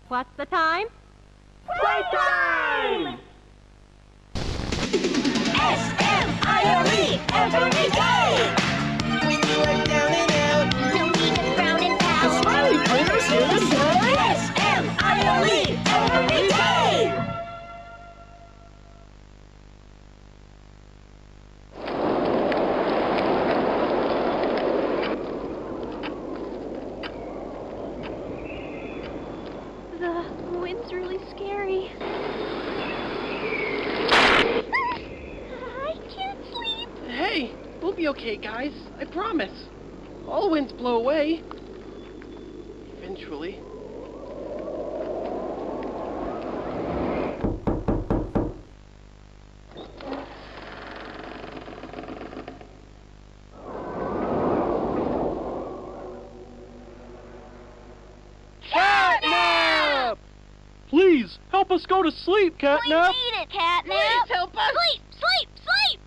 What's the time? Playtime! S-M-I-L-E every day! When you are down and out, No need to frown and pout. the smiley critters here to say, S-M-I-L-E every day! The wind's really scary. I can't sleep. Hey, we'll be okay, guys. I promise. All winds blow away. Eventually. Catnap! Please, help us go to sleep, We Catnap! need it, Catnap! Please help us! Sleep, sleep, sleep!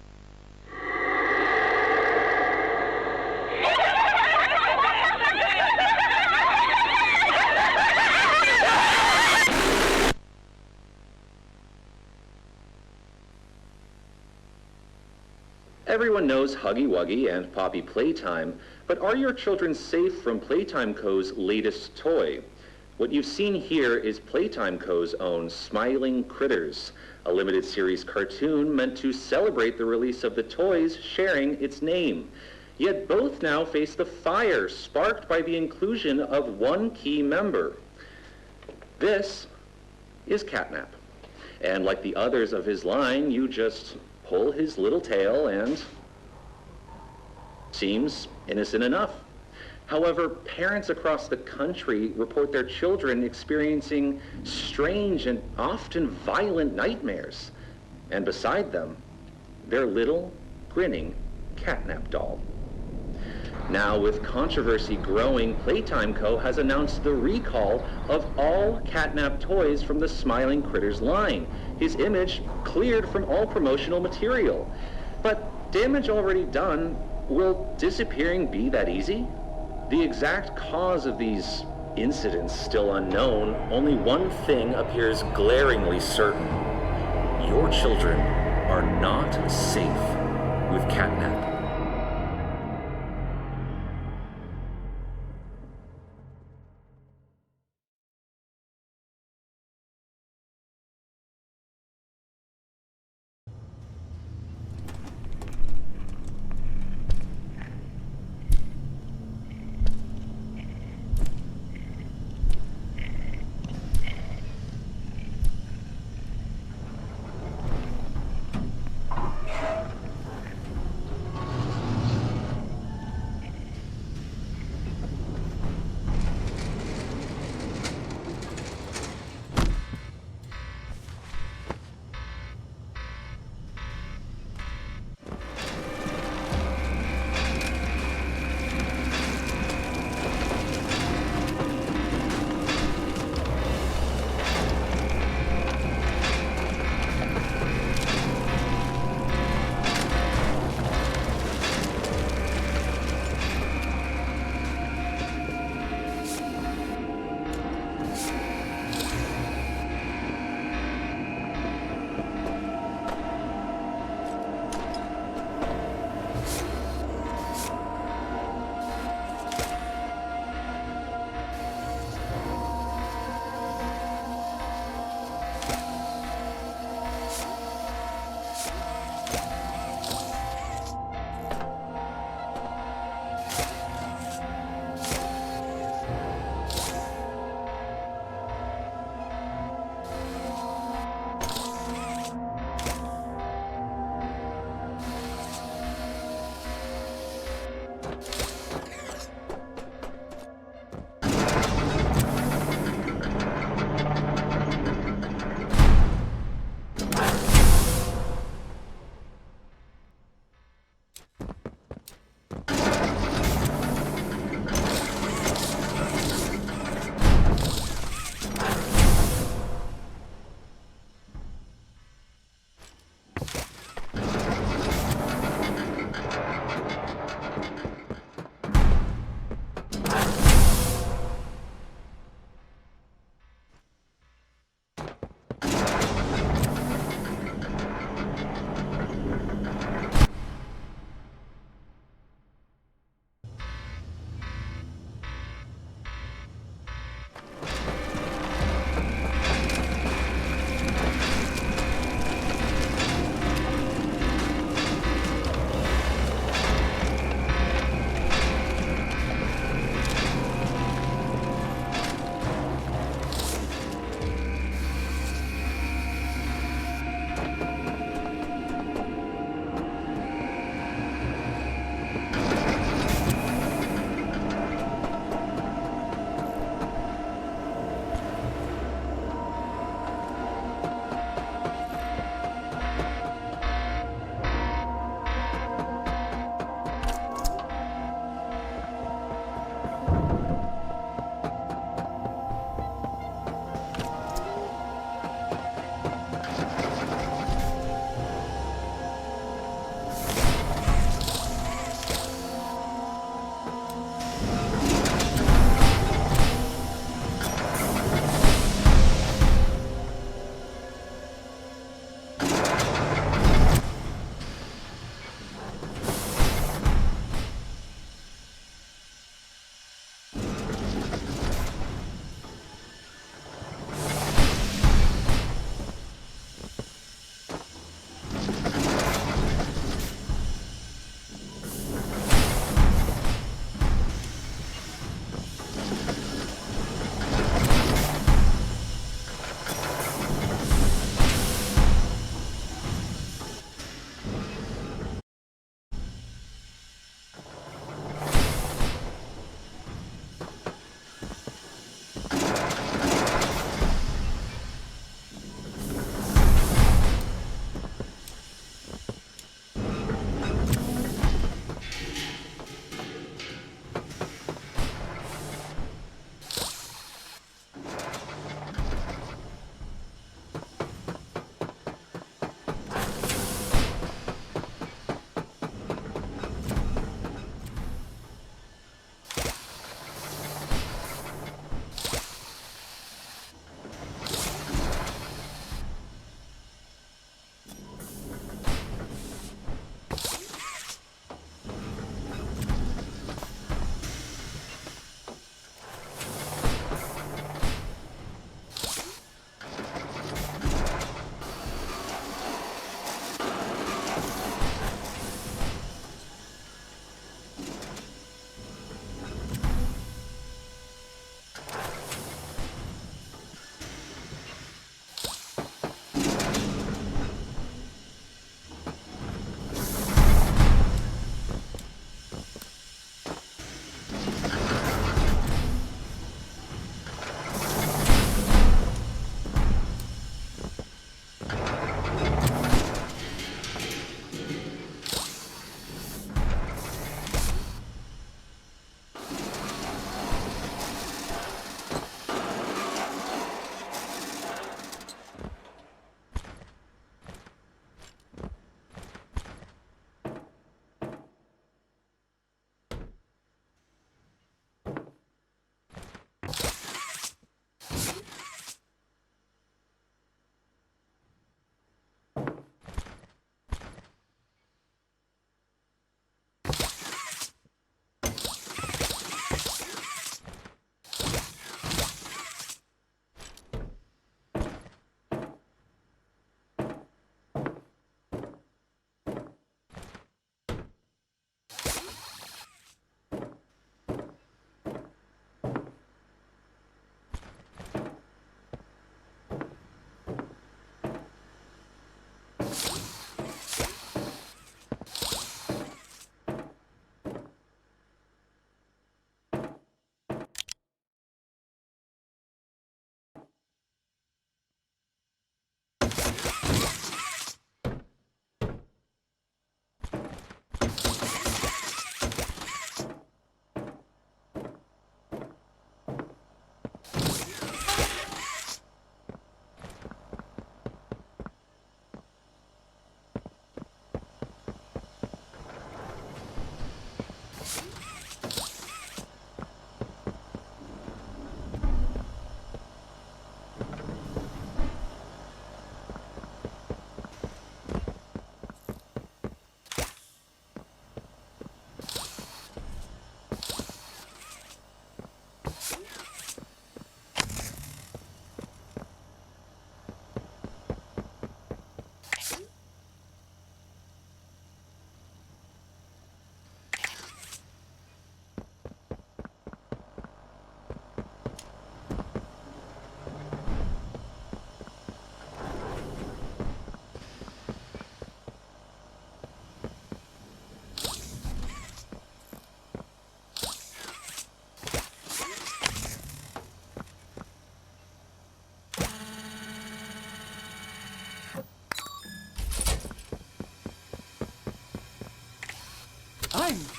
Everyone knows Huggy Wuggy and Poppy Playtime, but are your children safe from Playtime Co.'s latest toy? What you've seen here is Playtime Co.'s own Smiling Critters, a limited series cartoon meant to celebrate the release of the toys sharing its name. Yet both now face the fire sparked by the inclusion of one key member. This is Catnap. And like the others of his line, you just pull his little tail and seems innocent enough. However, parents across the country report their children experiencing strange and often violent nightmares. And beside them, their little, grinning Catnap doll. Now, with controversy growing, Playtime Co. has announced the recall of all Catnap toys from the Smiling Critters line. His image cleared from all promotional material. But damage already done, will disappearing be that easy? The exact cause of these incidents still unknown. Only one thing appears glaringly certain. Your children are not safe with Catnap.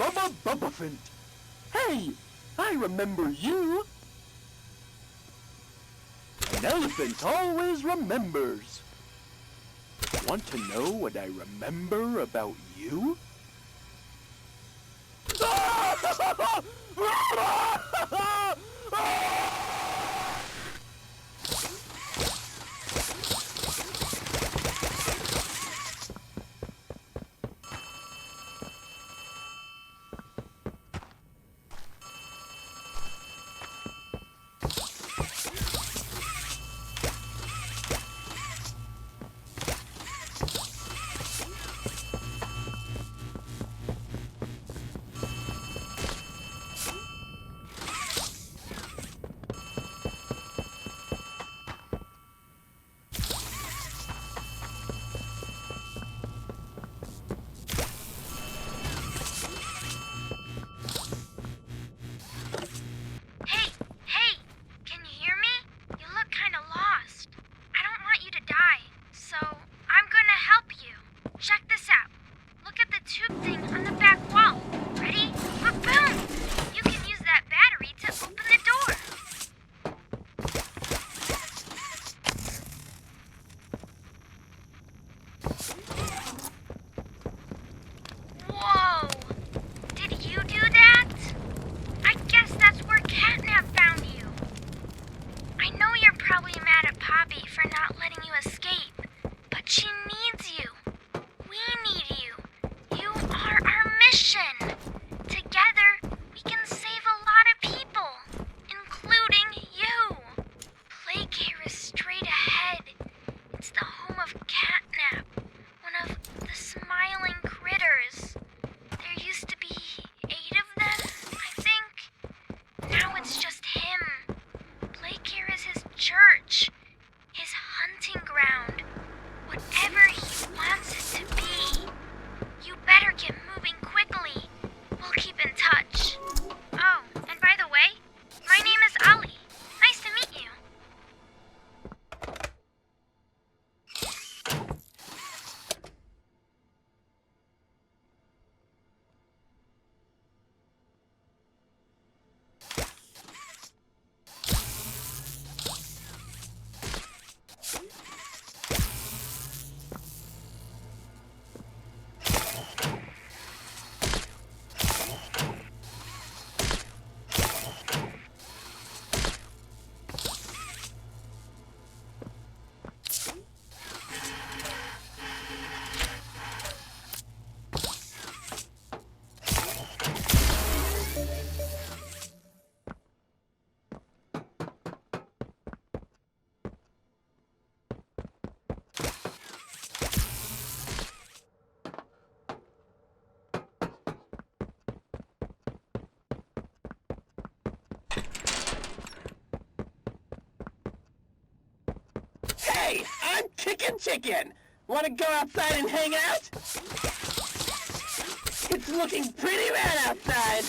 Bubba Bubbaphant. Hey, I remember you. An elephant always remembers. Want to know what I remember about you? Hey, can you hear me? You look kind of lost. I don't want you to die, so I'm gonna help you. Check this out. Look at the tube thing on the back wall. Ready? Boom! You can use that battery to open the door. Whoa! Did you do that? I guess that's where Catnap found you. I know you're probably mad at Poppy for not letting you escape, but she needs you. We need you. You are our mission. Together, we can save a lot of people, including you. Playcare is straight ahead. It's the home of Catnap, one of the smiling critters. There used to be 8 of them, I think. Now it's just him. Playcare is his church, his hunting ground, whatever he wants it to be. You better get moving quickly. We'll keep in touch. Oh, and by the way, my name is Ali. Nice to meet you. Hey, I'm Chicken. Want to go outside and hang out? It's looking pretty bad outside.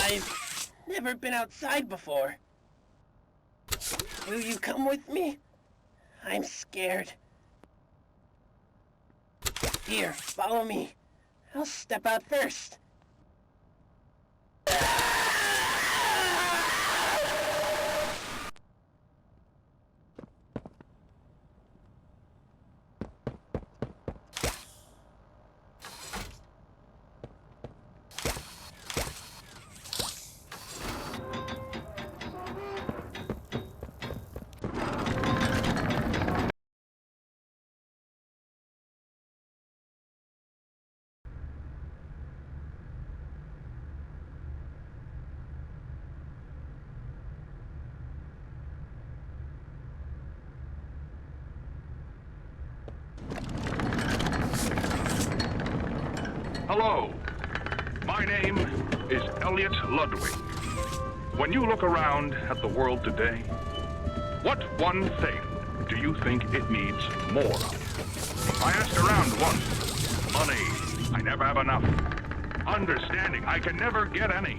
I've never been outside before. Will you come with me? I'm scared. Here, follow me. I'll step out first. Hello, my name is Elliot Ludwig. When you look around at the world today, what one thing do you think it needs more of? I asked around once. Money, I never have enough. Understanding, I can never get any.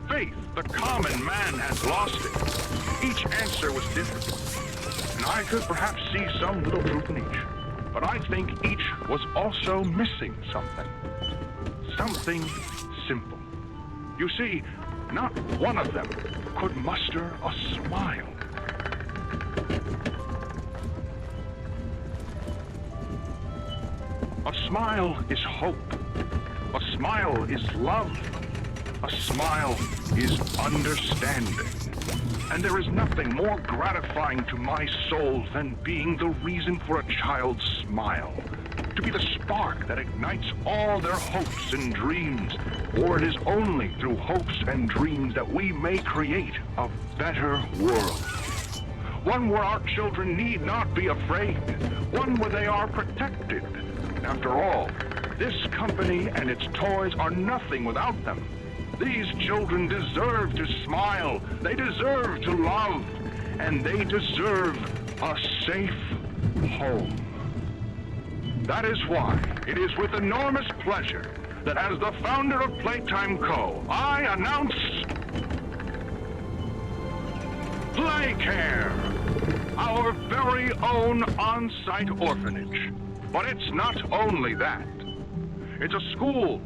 Faith, the common man has lost it. Each answer was different, and I could perhaps see some little truth in each. But I think each was also missing something. something simple. You see, not one of them could muster a smile. A smile is hope. A smile is love. A smile is understanding. And there is nothing more gratifying to my soul than being the reason for a child's smile. To be the spark that ignites all their hopes and dreams. For it is only through hopes and dreams that we may create a better world. One where our children need not be afraid. One where they are protected. After all, this company and its toys are nothing without them. These children deserve to smile. They deserve to love. And they deserve a safe home. That is why it is with enormous pleasure that as the founder of Playtime Co., I announce Playcare, our very own on-site orphanage. But it's not only that. It's a school,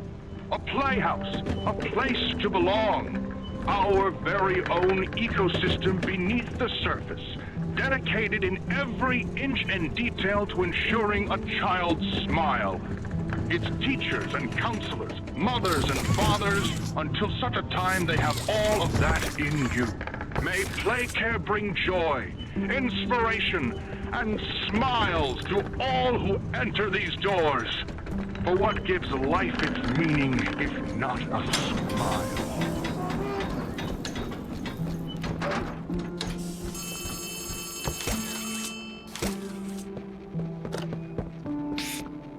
a playhouse, a place to belong. Our very own ecosystem beneath the surface, dedicated in every inch and detail to ensuring a child's smile. Its teachers and counselors, mothers and fathers, until such a time they have all of that in you. May Playcare bring joy, inspiration, and smiles to all who enter these doors. For what gives life its meaning if not a smile?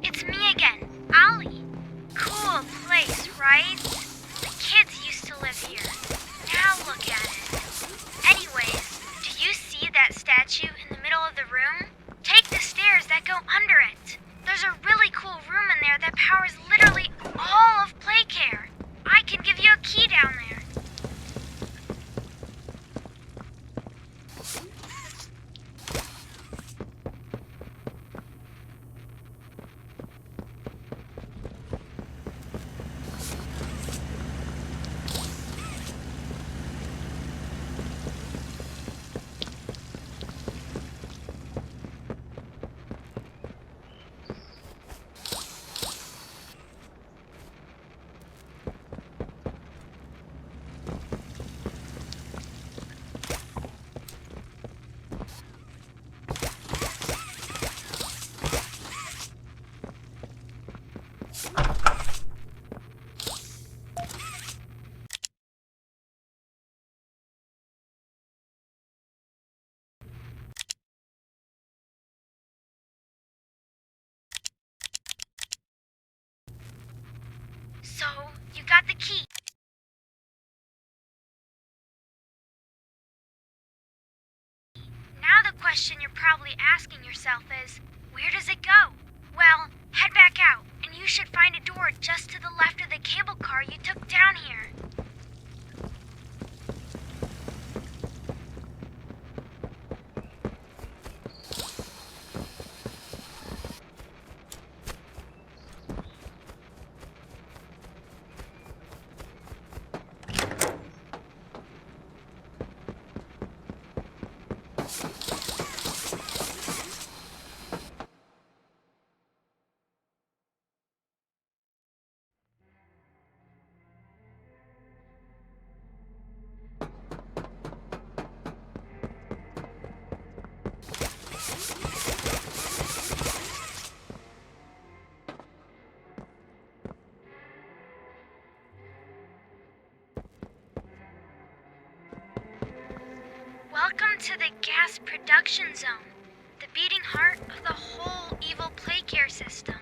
It's me again, Ollie. Cool place, right? The kids used to live here. Now look at it. Anyways, do you see that statue in the middle of the room? Take the stairs that go under it. There's a really cool room in there that powers literally all of Playcare. I can give you a key down there. So, you got the key. Now the question you're probably asking yourself is, where does it go? Well, head back out, and you should find a door just to the left of the cable car you took down here. Welcome to the gas production zone, the beating heart of the whole evil Playcare system.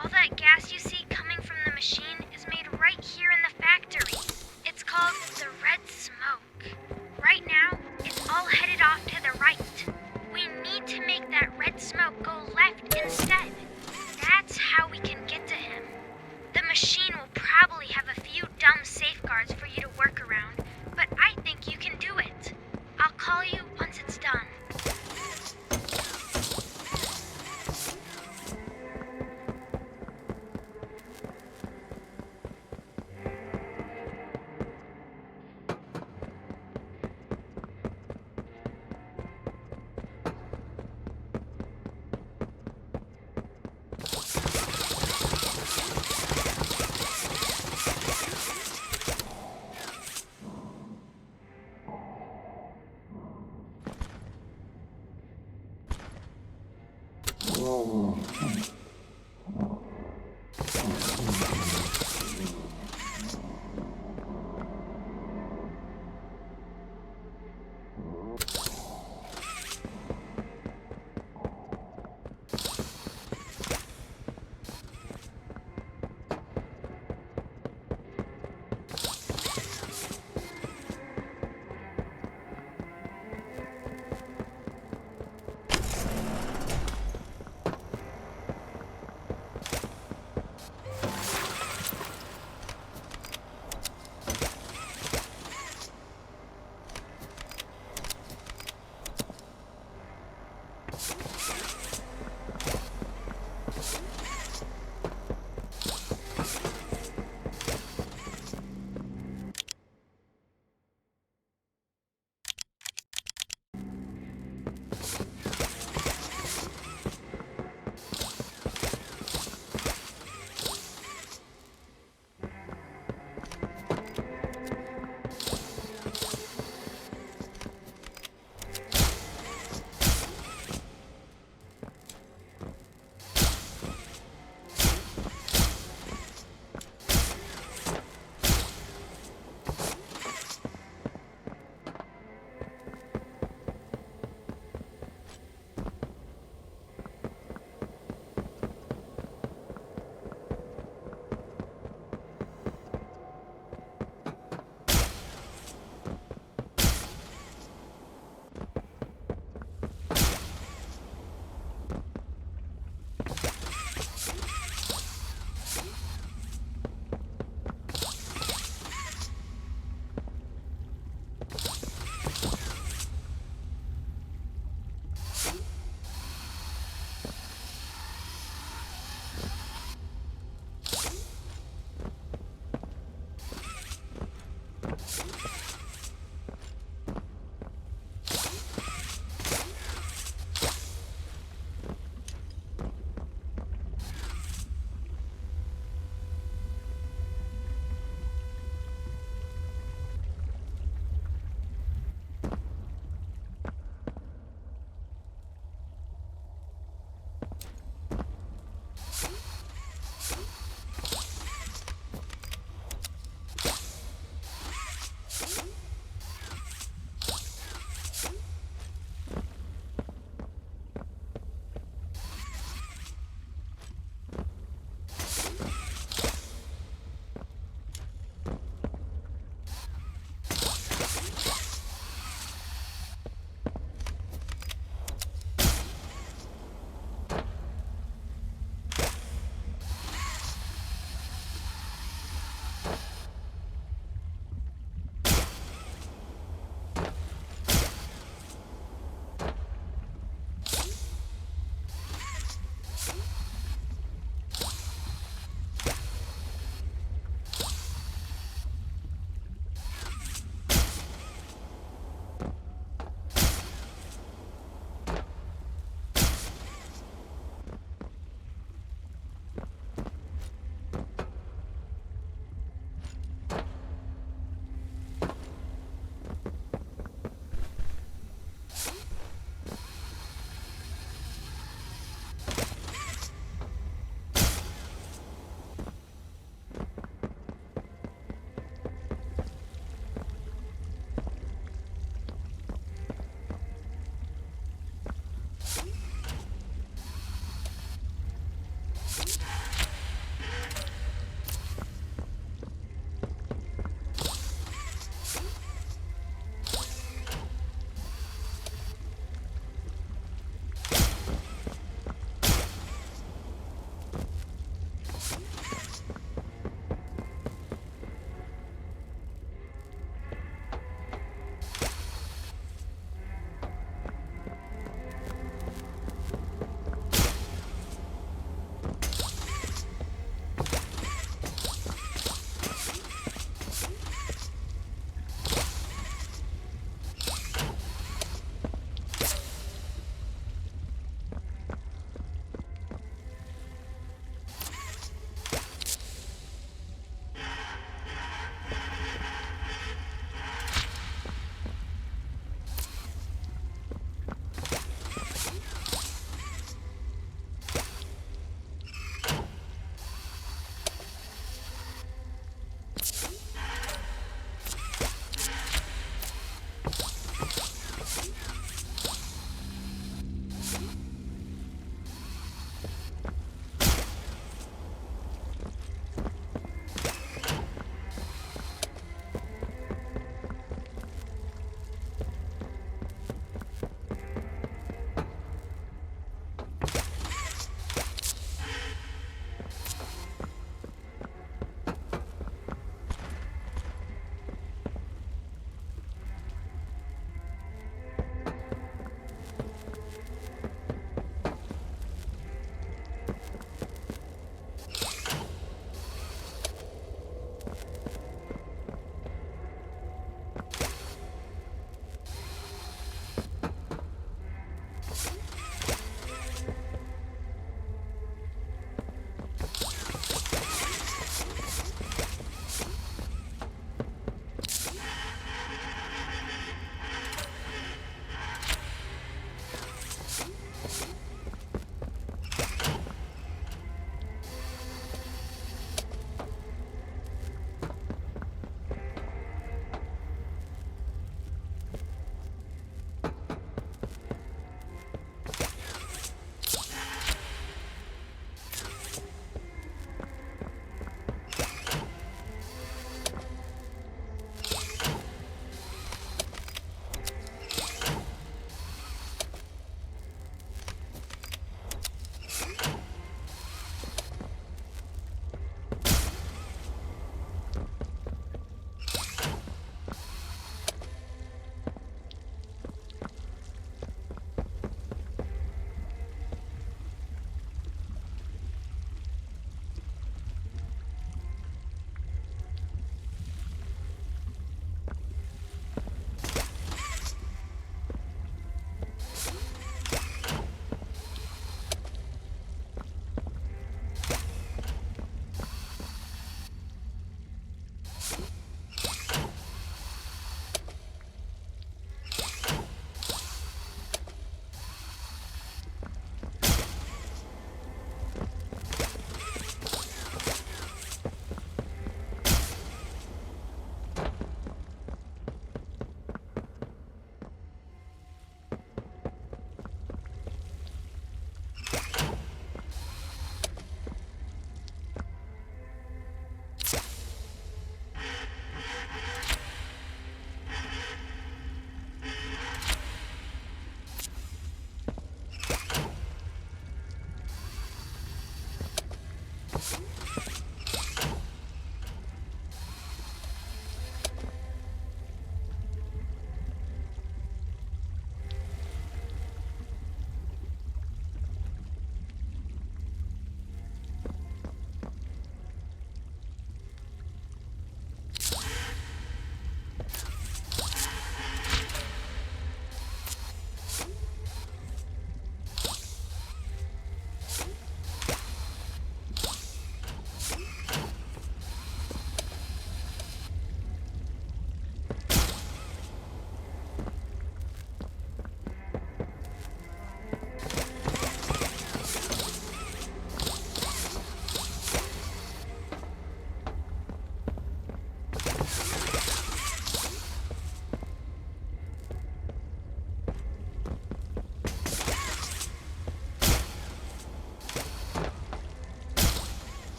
All that gas you see coming from the machine is made right here in the factory. It's called the red smoke. Right now, it's all headed off to the right. We need to make that red smoke go left instead. That's how we can get to him. The machine will probably have a few dumb safeguards for you to work around, but I think you can do it. I'll call you once it's done.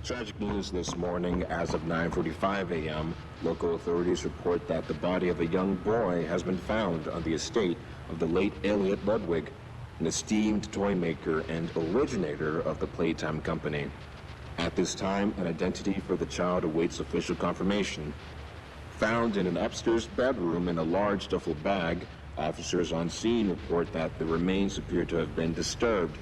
Tragic news this morning. As of 9:45 a.m., local authorities report that the body of a young boy has been found on the estate of the late Elliot Ludwig, an esteemed toy maker and originator of the Playtime company. At this time, an identity for the child awaits official confirmation. Found in an upstairs bedroom in a large duffel bag, officers on scene report that the remains appear to have been disturbed.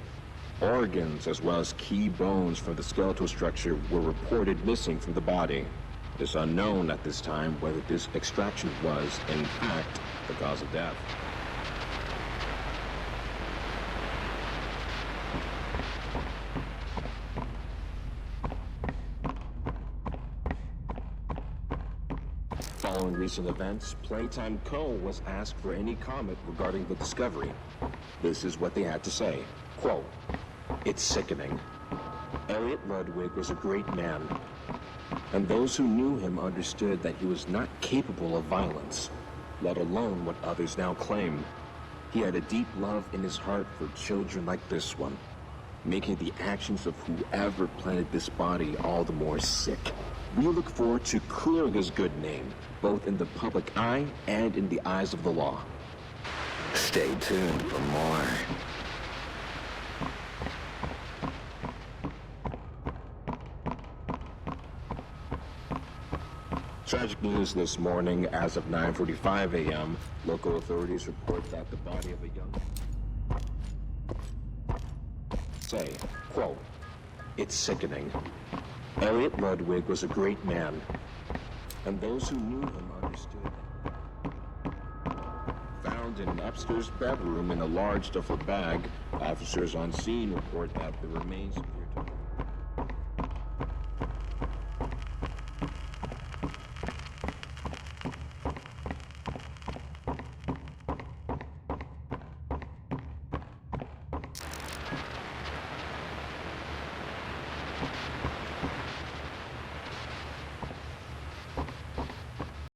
Organs, as well as key bones from the skeletal structure, were reported missing from the body. It is unknown at this time whether this extraction was, in fact, the cause of death. Following recent events, Playtime Co. was asked for any comment regarding the discovery. This is what they had to say. Quote, "It's sickening. Elliot Ludwig was a great man, and those who knew him understood that he was not capable of violence, let alone what others now claim. He had a deep love in his heart for children like this one, making the actions of whoever planted this body all the more sick. We look forward to clearing his good name, both in the public eye and in the eyes of the law." Stay tuned for more. Tragic news this morning. As of 9:45 a.m., local authorities report that the body of a young... Say, quote, "It's sickening. Elliot Ludwig was a great man, and those who knew him understood." Found in an upstairs bedroom in a large duffel bag, officers on scene report that the remains...